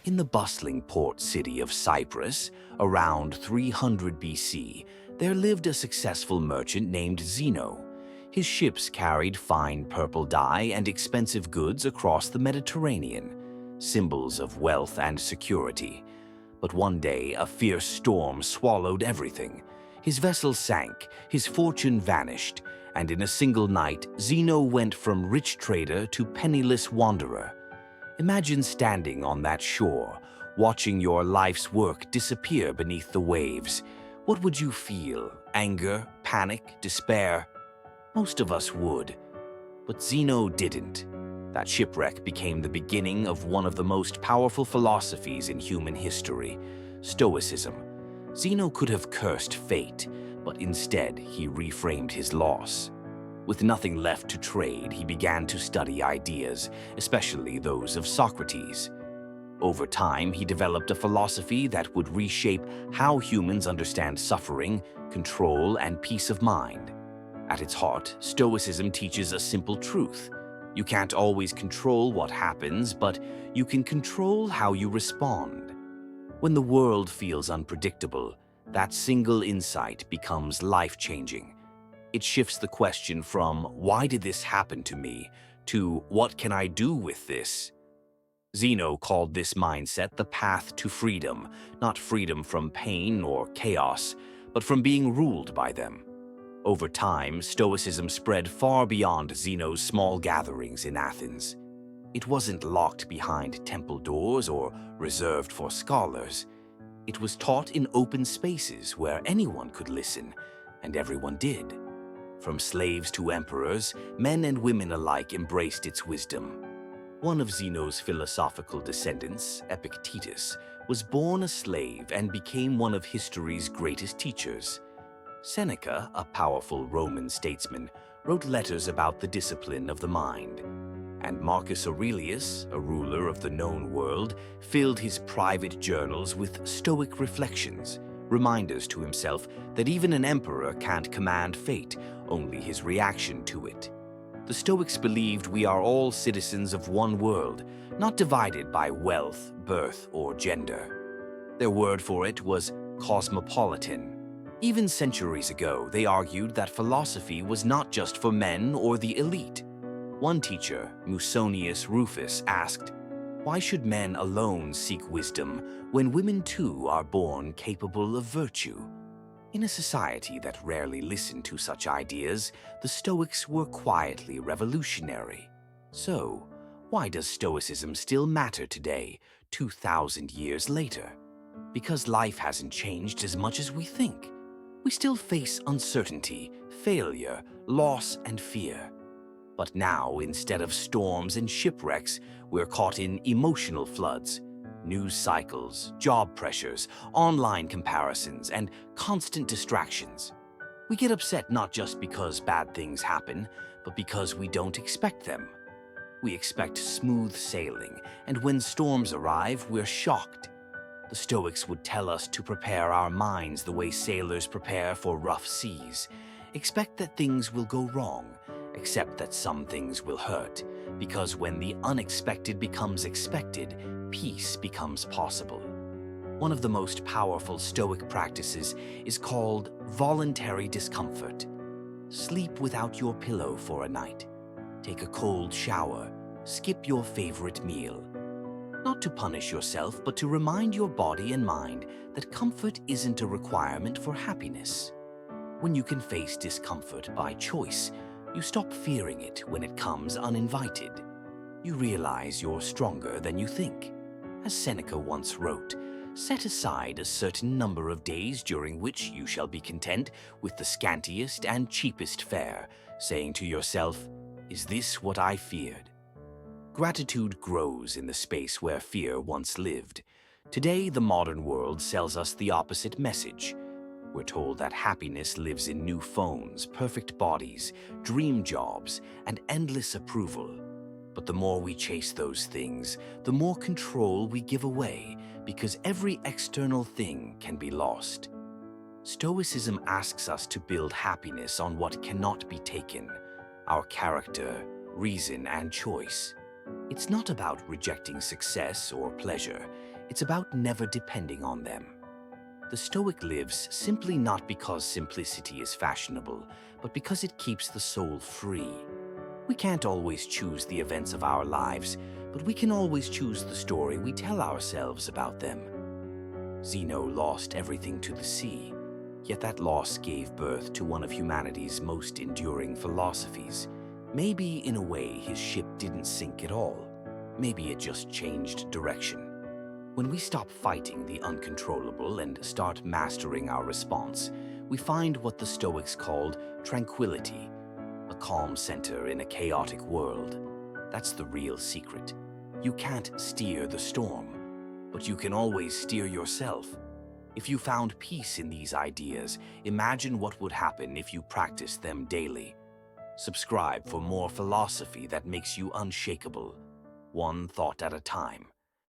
In the bustling port city of Cyprus, around 300 BC, there lived a successful merchant named Zeno. His ships carried fine purple dye and expensive goods across the Mediterranean, symbols of wealth and security. But one day, a fierce storm swallowed everything. His vessel sank, his fortune vanished, and in a single night, Zeno went from rich trader to penniless wanderer. Imagine standing on that shore, watching your life's work disappear beneath the waves. What would you feel? Anger, panic, despair? Most of us would. But Zeno didn't. That shipwreck became the beginning of one of the most powerful philosophies in human history, Stoicism. Zeno could have cursed fate, but instead he reframed his loss. With nothing left to trade, he began to study ideas, especially those of Socrates. Over time, he developed a philosophy that would reshape how humans understand suffering, control, and peace of mind. At its heart, Stoicism teaches a simple truth. You can't always control what happens, but you can control how you respond. When the world feels unpredictable, that single insight becomes life-changing. It shifts the question from, "Why did this happen to me?" to, "What can I do with this?" Zeno called this mindset the path to freedom, not freedom from pain or chaos, but from being ruled by them. Over time, Stoicism spread far beyond Zeno's small gatherings in Athens. It wasn't locked behind temple doors or reserved for scholars. It was taught in open spaces where anyone could listen, and everyone did. From slaves to emperors, men and women alike embraced its wisdom. One of Zeno's philosophical descendants, Epictetus, was born a slave and became one of history's greatest teachers. Seneca, a powerful Roman statesman, wrote letters about the discipline of the mind. And Marcus Aurelius, a ruler of the known world, filled his private journals with stoic reflections, reminders to himself that even an emperor can't command fate, only his reaction to it. The Stoics believed we are all citizens of one world, not divided by wealth, birth, or gender. Their word for it was cosmopolitan. Even centuries ago, they argued that philosophy was not just for men or the elite. One teacher, Musonius Rufus, asked, "Why should men alone seek wisdom when women too are born capable of virtue?" In a society that rarely listened to such ideas, the Stoics were quietly revolutionary. So, why does Stoicism still matter today, 2,000 years later? Because life hasn't changed as much as we think. We still face uncertainty, failure, loss, and fear. But now, instead of storms and shipwrecks, we're caught in emotional floods. News cycles, job pressures, online comparisons, and constant distractions. We get upset not just because bad things happen, but because we don't expect them. We expect smooth sailing, and when storms arrive, we're shocked. The Stoics would tell us to prepare our minds the way sailors prepare for rough seas. Expect that things will go wrong, accept that some things will hurt, because when the unexpected becomes expected, peace becomes possible. One of the most powerful Stoic practices is called voluntary discomfort. Sleep without your pillow for a night. Take a cold shower. Skip your favorite meal. Not to punish yourself, but to remind your body and mind that comfort isn't a requirement for happiness. When you can face discomfort by choice, you stop fearing it when it comes uninvited. You realize you're stronger than you think. As Seneca once wrote, "Set aside a certain number of days during which you shall be content with the scantiest and cheapest fare, saying to yourself, 'Is this what I feared?'" Gratitude grows in the space where fear once lived. Today, the modern world sells us the opposite message. We're told that happiness lives in new phones, perfect bodies, dream jobs, and endless approval. But the more we chase those things, the more control we give away, because every external thing can be lost. Stoicism asks us to build happiness on what cannot be taken: our character, reason, and choice. It's not about rejecting success or pleasure. It's about never depending on them. The Stoic lives simply not because simplicity is fashionable, but because it keeps the soul free. We can't always choose the events of our lives, but we can always choose the story we tell ourselves about them. Zeno lost everything to the sea, yet that loss gave birth to one of humanity's most enduring philosophies. Maybe, in a way, his ship didn't sink at all. Maybe it just changed direction. When we stop fighting the uncontrollable and start mastering our response, we find what the Stoics called tranquility, a calm center in a chaotic world. That's the real secret. You can't steer the storm, but you can always steer yourself. If you found peace in these ideas, imagine what would happen if you practiced them daily. Subscribe for more philosophy that makes you unshakable, one thought at a time.